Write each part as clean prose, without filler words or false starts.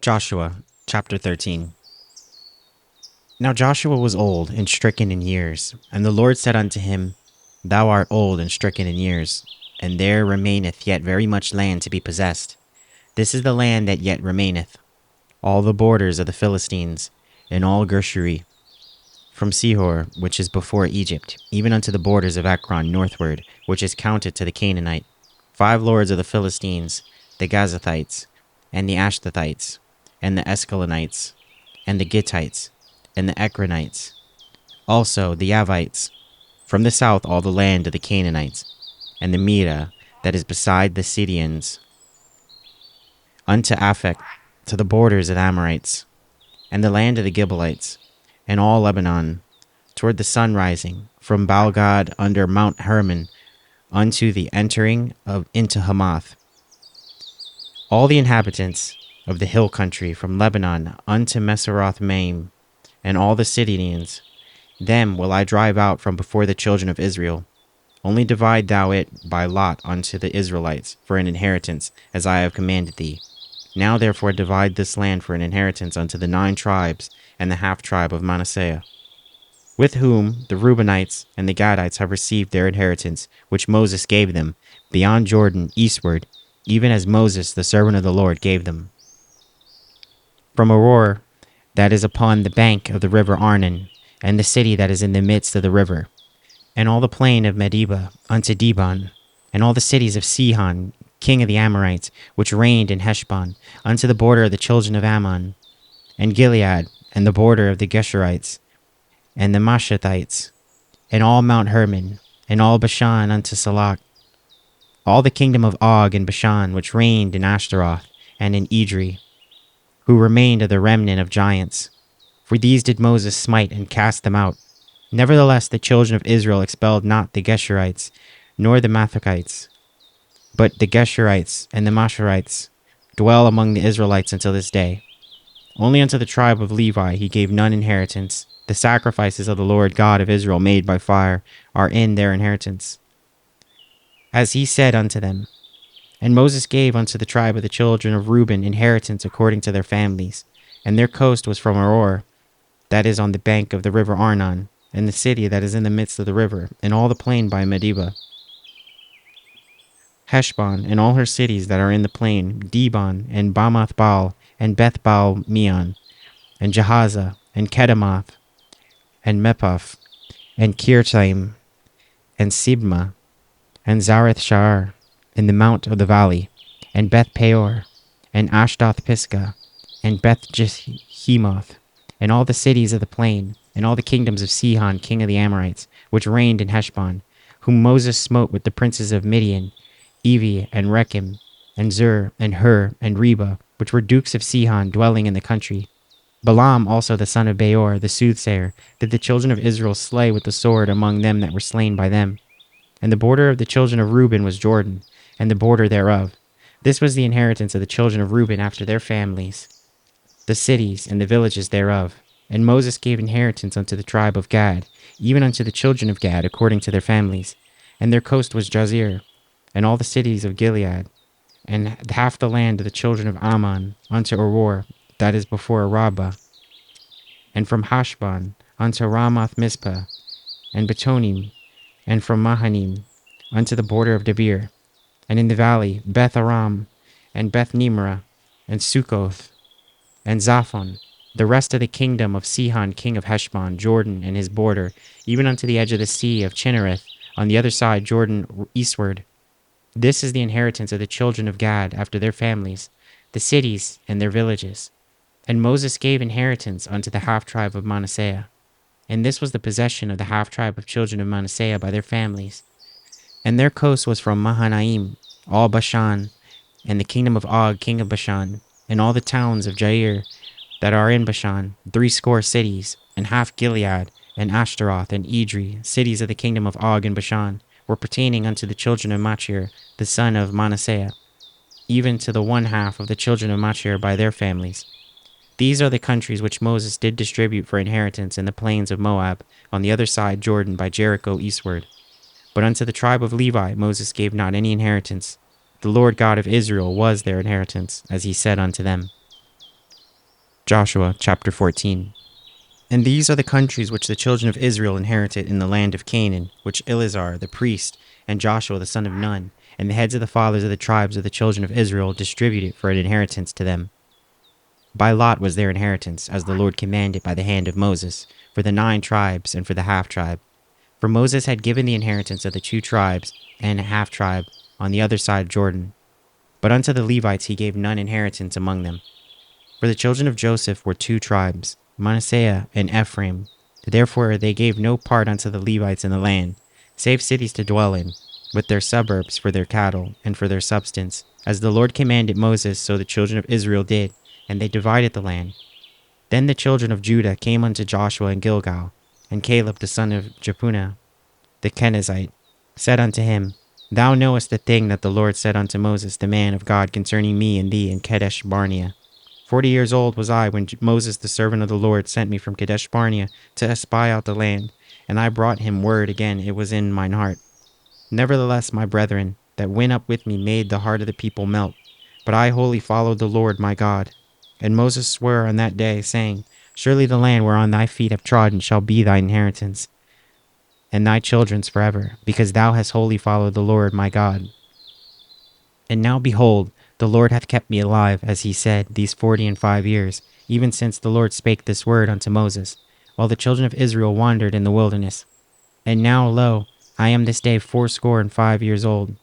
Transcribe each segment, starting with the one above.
Joshua chapter 13. Now Joshua was old and stricken in years, and the Lord said unto him, Thou art old and stricken in years, and there remaineth yet very much land to be possessed. This is the land that yet remaineth, all the borders of the Philistines, and all Geshuri, from Sihor, which is before Egypt, even unto the borders of Ekron northward, which is counted to the Canaanite. 5 lords of the Philistines, the Gazathites, and the Ashtothites, and the Escalonites, and the Gittites, and the Ekronites, also the Avites, from the south all the land of the Canaanites, and the Medah that is beside the Sidonians, unto Aphek, to the borders of the Amorites, and the land of the Gibeonites, and all Lebanon, toward the sun rising, from Baalgad under Mount Hermon, unto the entering into Hamath. All the inhabitants of the hill country, from Lebanon unto Meseroth Maim, and all the Sidonians, them will I drive out from before the children of Israel. Only divide thou it by lot unto the Israelites for an inheritance, as I have commanded thee. Now therefore divide this land for an inheritance unto the 9 tribes and the half tribe of Manasseh, with whom the Reubenites and the Gadites have received their inheritance, which Moses gave them, beyond Jordan eastward, even as Moses the servant of the Lord gave them. From Aroer, that is upon the bank of the river Arnon, and the city that is in the midst of the river, and all the plain of Medeba unto Dibon, and all the cities of Sihon, king of the Amorites, which reigned in Heshbon, unto the border of the children of Ammon, and Gilead, and the border of the Geshurites, and the Maashathites, and all Mount Hermon, and all Bashan unto Salak, all the kingdom of Og and Bashan, which reigned in Ashtaroth, and in Edrei, who remained of the remnant of giants. For these did Moses smite and cast them out. Nevertheless the children of Israel expelled not the Geshurites, nor the Mathakites, but the Geshurites and the Masharites dwell among the Israelites until this day. Only unto the tribe of Levi he gave none inheritance. The sacrifices of the Lord God of Israel made by fire are in their inheritance, as he said unto them. And Moses gave unto the tribe of the children of Reuben inheritance according to their families, and their coast was from Aroer, that is on the bank of the river Arnon, and the city that is in the midst of the river, and all the plain by Medeba, Heshbon, and all her cities that are in the plain, Dibon, and Bamath Baal, and Beth Baal Meon, and Jahaza, and Kedemoth, and Mephath, and Kirtaim, and Sibma, and Zareth Shahar, in the mount of the valley, and Beth Peor, and Ashdoth Pisgah, and Beth Jeshimoth, and all the cities of the plain, and all the kingdoms of Sihon king of the Amorites, which reigned in Heshbon, whom Moses smote with the princes of Midian, Evi, and Rechem, and Zur, and Hur, and Reba, which were dukes of Sihon dwelling in the country. Balaam also the son of Beor, the soothsayer, did the children of Israel slay with the sword among them that were slain by them. And the border of the children of Reuben was Jordan, and the border thereof. This was the inheritance of the children of Reuben after their families, the cities and the villages thereof. And Moses gave inheritance unto the tribe of Gad, even unto the children of Gad according to their families. And their coast was Jazer, and all the cities of Gilead, and half the land of the children of Ammon unto Aroer, that is before Rabbah, and from Hashbon unto Ramoth Mizpah, and Betonim, and from Mahanim unto the border of Debir, and in the valley Beth Aram, and Beth Nimrah, and Succoth, and Zaphon, the rest of the kingdom of Sihon king of Heshbon, Jordan and his border, even unto the edge of the sea of Chinnereth, on the other side Jordan eastward. This is the inheritance of the children of Gad after their families, the cities and their villages. And Moses gave inheritance unto the half tribe of Manasseh. And this was the possession of the half tribe of children of Manasseh by their families. And their coast was from Mahanaim, all Bashan, and the kingdom of Og king of Bashan, and all the towns of Jair that are in Bashan, 60 cities, and half Gilead, and Ashtaroth, and Edrei, cities of the kingdom of Og and Bashan, were pertaining unto the children of Machir, the son of Manasseh, even to the 1/2 of the children of Machir by their families. These are the countries which Moses did distribute for inheritance in the plains of Moab, on the other side Jordan by Jericho eastward. But unto the tribe of Levi Moses gave not any inheritance. The Lord God of Israel was their inheritance, as he said unto them. Joshua chapter 14. And these are the countries which the children of Israel inherited in the land of Canaan, which Eleazar the priest and Joshua the son of Nun, and the heads of the fathers of the tribes of the children of Israel distributed for an inheritance to them. By lot was their inheritance, as the Lord commanded by the hand of Moses, for the 9 tribes and for the half-tribe. For Moses had given the inheritance of the 2 tribes and a half-tribe on the other side of Jordan. But unto the Levites he gave none inheritance among them. For the children of Joseph were 2 tribes, Manasseh and Ephraim. Therefore they gave no part unto the Levites in the land, save cities to dwell in, with their suburbs for their cattle and for their substance. As the Lord commanded Moses, so the children of Israel did, and they divided the land. Then the children of Judah came unto Joshua in Gilgal, and Caleb the son of Jephunneh, the Kenizzite, said unto him, Thou knowest the thing that the Lord said unto Moses the man of God concerning me and thee in Kadesh Barnea. 40 years old was I when Moses the servant of the Lord sent me from Kadesh Barnea to espy out the land, and I brought him word again, it was in mine heart. Nevertheless, my brethren, that went up with me made the heart of the people melt, but I wholly followed the Lord my God. And Moses swore on that day, saying, Surely the land whereon thy feet have trodden shall be thy inheritance, and thy children's forever, because thou hast wholly followed the Lord my God. And now behold, the Lord hath kept me alive, as he said, these 45 years, even since the Lord spake this word unto Moses, while the children of Israel wandered in the wilderness. And now, lo, I am this day 85 years old.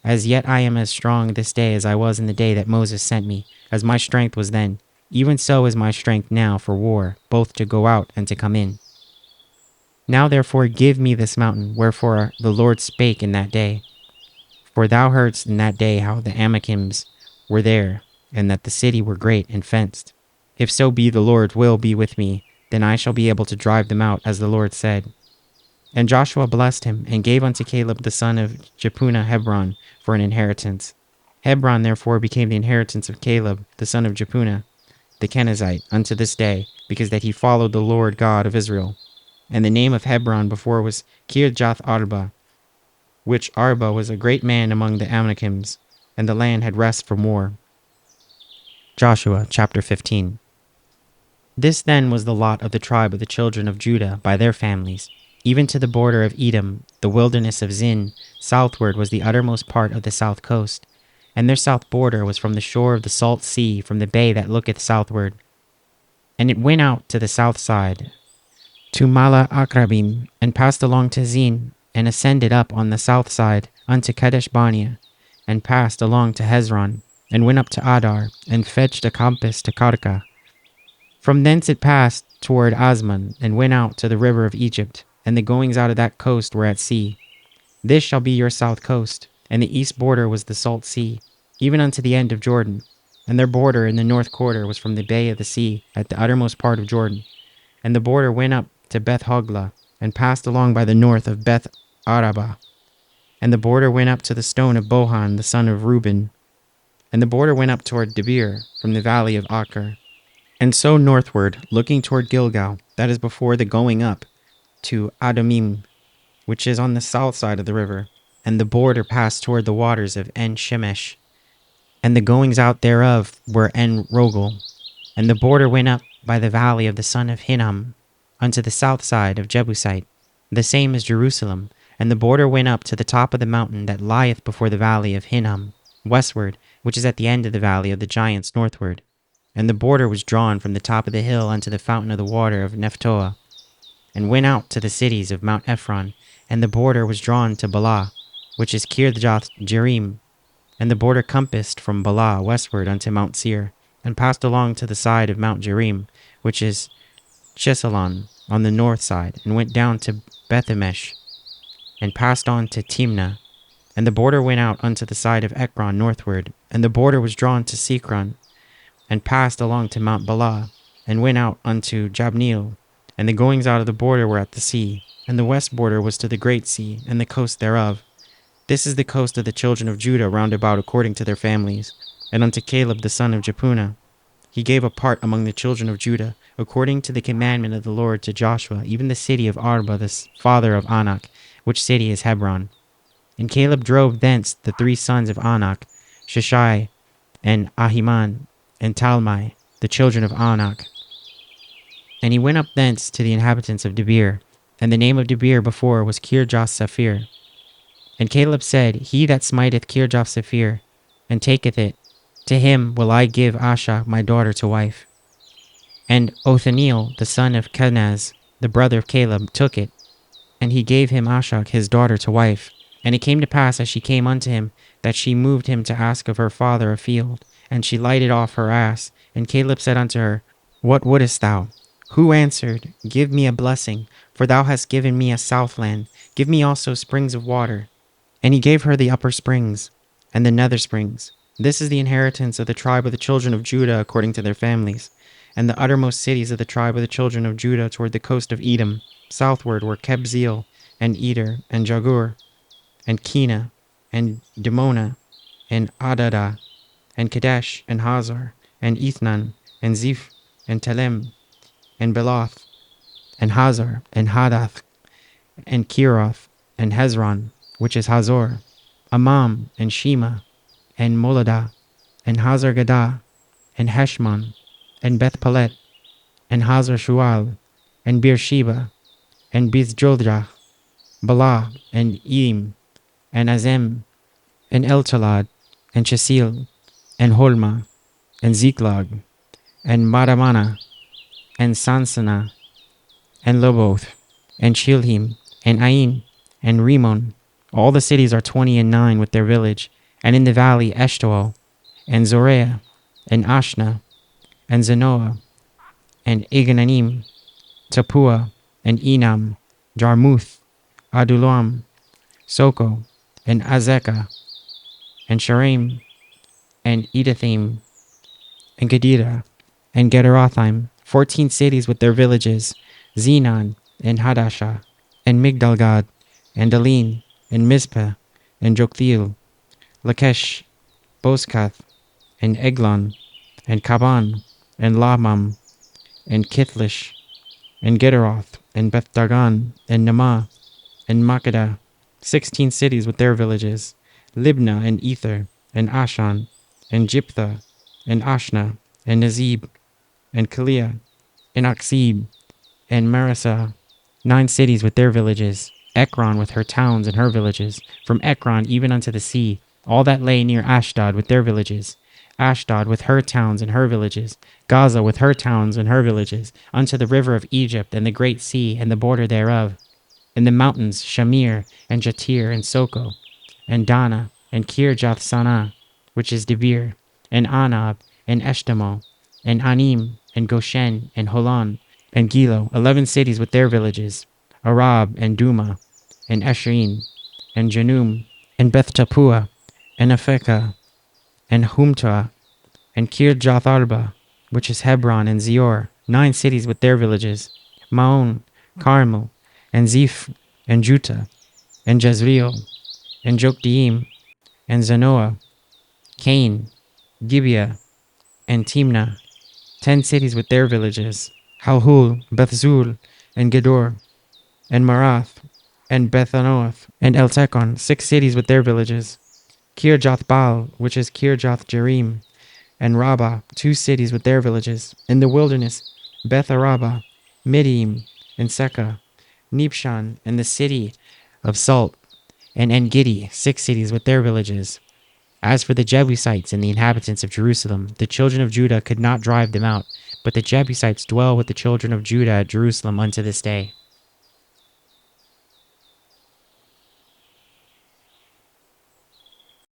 As yet I am as strong this day as I was in the day that Moses sent me, as my strength was then. Even so is my strength now for war, both to go out and to come in. Now therefore give me this mountain, wherefore the Lord spake in that day. For thou heardst in that day how the Anakims were there, and that the city were great and fenced. If so be the Lord will be with me, then I shall be able to drive them out, as the Lord said. And Joshua blessed him, and gave unto Caleb the son of Jephunneh Hebron for an inheritance. Hebron therefore became the inheritance of Caleb the son of Jephunneh, the Kenizzite, unto this day, because that he followed the Lord God of Israel. And the name of Hebron before was Kirjath Arba, which Arba was a great man among the Anakims, and the land had rest from war. Joshua chapter 15. This then was the lot of the tribe of the children of Judah by their families. Even to the border of Edom, the wilderness of Zin, southward was the uttermost part of the south coast, and their south border was from the shore of the salt sea, from the bay that looketh southward. And it went out to the south side, to Mala Akrabim, and passed along to Zin, and ascended up on the south side unto Kadesh Barnea, and passed along to Hezron, and went up to Adar, and fetched a compass to Karka. From thence it passed toward Asman, and went out to the river of Egypt, and the goings out of that coast were at sea. This shall be your south coast, and the east border was the salt sea, even unto the end of Jordan, and their border in the north quarter was from the bay of the sea at the uttermost part of Jordan. And the border went up to Beth Hoglah, and passed along by the north of Beth Arabah. And the border went up to the stone of Bohan the son of Reuben. And the border went up toward Debir, from the valley of Achor. And so northward, looking toward Gilgal, that is before the going up, to Adumim, which is on the south side of the river. And the border passed toward the waters of En Shemesh. And the goings out thereof were En Rogel. And the border went up by the valley of the son of Hinnom, unto the south side of Jebusite, the same as Jerusalem. And the border went up to the top of the mountain that lieth before the valley of Hinnom, westward, which is at the end of the valley of the giants northward. And the border was drawn from the top of the hill unto the fountain of the water of Nephtoah, and went out to the cities of Mount Ephron. And the border was drawn to Bala, which is Kirjath Jearim. And the border compassed from Bala westward unto Mount Seir, and passed along to the side of Mount Jearim, which is Chesalon, on the north side, and went down to Bethemesh, and passed on to Timnah. And the border went out unto the side of Ekron northward, and the border was drawn to Sikron, and passed along to Mount Bala, and went out unto Jabneel. And the goings out of the border were at the sea, and the west border was to the great sea, and the coast thereof. This is the coast of the children of Judah round about according to their families. And unto Caleb the son of Jephunneh he gave a part among the children of Judah, according to the commandment of the Lord to Joshua, even the city of Arba the father of Anak, which city is Hebron. And Caleb drove thence the 3 sons of Anak, Sheshai, and Ahiman, and Talmai. the children of Anak. And he went up thence to the inhabitants of Debir, and the name of Debir before was Kirjath-Sepher. And Caleb said, He that smiteth Kirjath-Sepher, and taketh it, to him will I give Asha my daughter to wife. And Othniel, the son of Kenaz, the brother of Caleb, took it, and he gave him Asha his daughter to wife. And it came to pass, as she came unto him, that she moved him to ask of her father a field. And she lighted off her ass. And Caleb said unto her, What wouldest thou? Who answered, Give me a blessing, for thou hast given me a southland. Give me also springs of water. And he gave her the upper springs, and the nether springs. This is the inheritance of the tribe of the children of Judah according to their families. And the uttermost cities of the tribe of the children of Judah toward the coast of Edom, southward were Kebzeel, and Eder, and Jagur, and Kena, and Dimona, and Adadah, and Kadesh, and Hazar, and Ethnan, and Ziph, and Telem, and Beloth, and Hazar, and Hadath, and Kiroth, and Hezron, which is Hazor, Amam, and Shema, and Moladah, and Hazar Gadah, and Heshmon, and Beth Pelet, and Hazar Shual, and Beersheba, and Bethjoljah, Bala, and Eim, and Azem, and Eltolad, and Chesil, and Holma, and Ziklag, and Madamana, and Sansana, and Loboth, and Chilhim, and Ain, and Rimmon. All the cities are 29 with their village, and in the valley Eshtaol, and Zoreah, and Ashna, and Zanoah, and Igananim, Tapua, and Enam, Jarmuth, Adulam, Soko, and Azekah, and Sharim, and Edathim, and Gedera, and Gederathim, 14 cities with their villages, Zenon, and Hadashah, and Migdalgad, and Aline, and Mizpeh, and Joktheel, Lakesh, Bozkath, and Eglon, and Kaban, and Lahmam, and Kithlish, and Gederoth, and Beth Dagon, and Namah, and Makkedah, 16 cities with their villages, Libnah, and Ether, and Ashan, and Jiptha, and Ashna, and Nazib, and Kaliah, and Aksib, and Manasseh, 9 cities with their villages, Ekron with her towns and her villages, from Ekron even unto the sea, all that lay near Ashdod with their villages, Ashdod with her towns and her villages, Gaza with her towns and her villages, unto the river of Egypt and the great sea and the border thereof, in the mountains Shamir, and Jatir, and Soko, and Dana, and Kirjath Sanah, which is Debir, and Anab, and Eshtemoh, and Anim, and Goshen, and Holon, and Gilo, 11 cities with their villages, Arab, and Duma, and Esherin, and Janum, and Beth Tapua, and Aphekah, and Humta, and Kirjath Arba, which is Hebron, and Zior, 9 cities with their villages, Maon, Carmel, and Ziph, and Juta, and Jezreel, and Jokdeam, and Zanoah, Cain, Gibeah, and Timnah, 10 cities with their villages, Halhul, Bethzul, and Gedor, and Marath, and Bethanoth, and Eltekon, 6 cities with their villages, Kirjath Baal, which is Kirjath Jearim, and Rabbah, 2 cities with their villages, in the wilderness, Beth Araba, Midim, and Sekah, Nibshan, and the city of Salt, and En-Gedi, 6 cities with their villages. As for the Jebusites and the inhabitants of Jerusalem, the children of Judah could not drive them out, but the Jebusites dwell with the children of Judah at Jerusalem unto this day.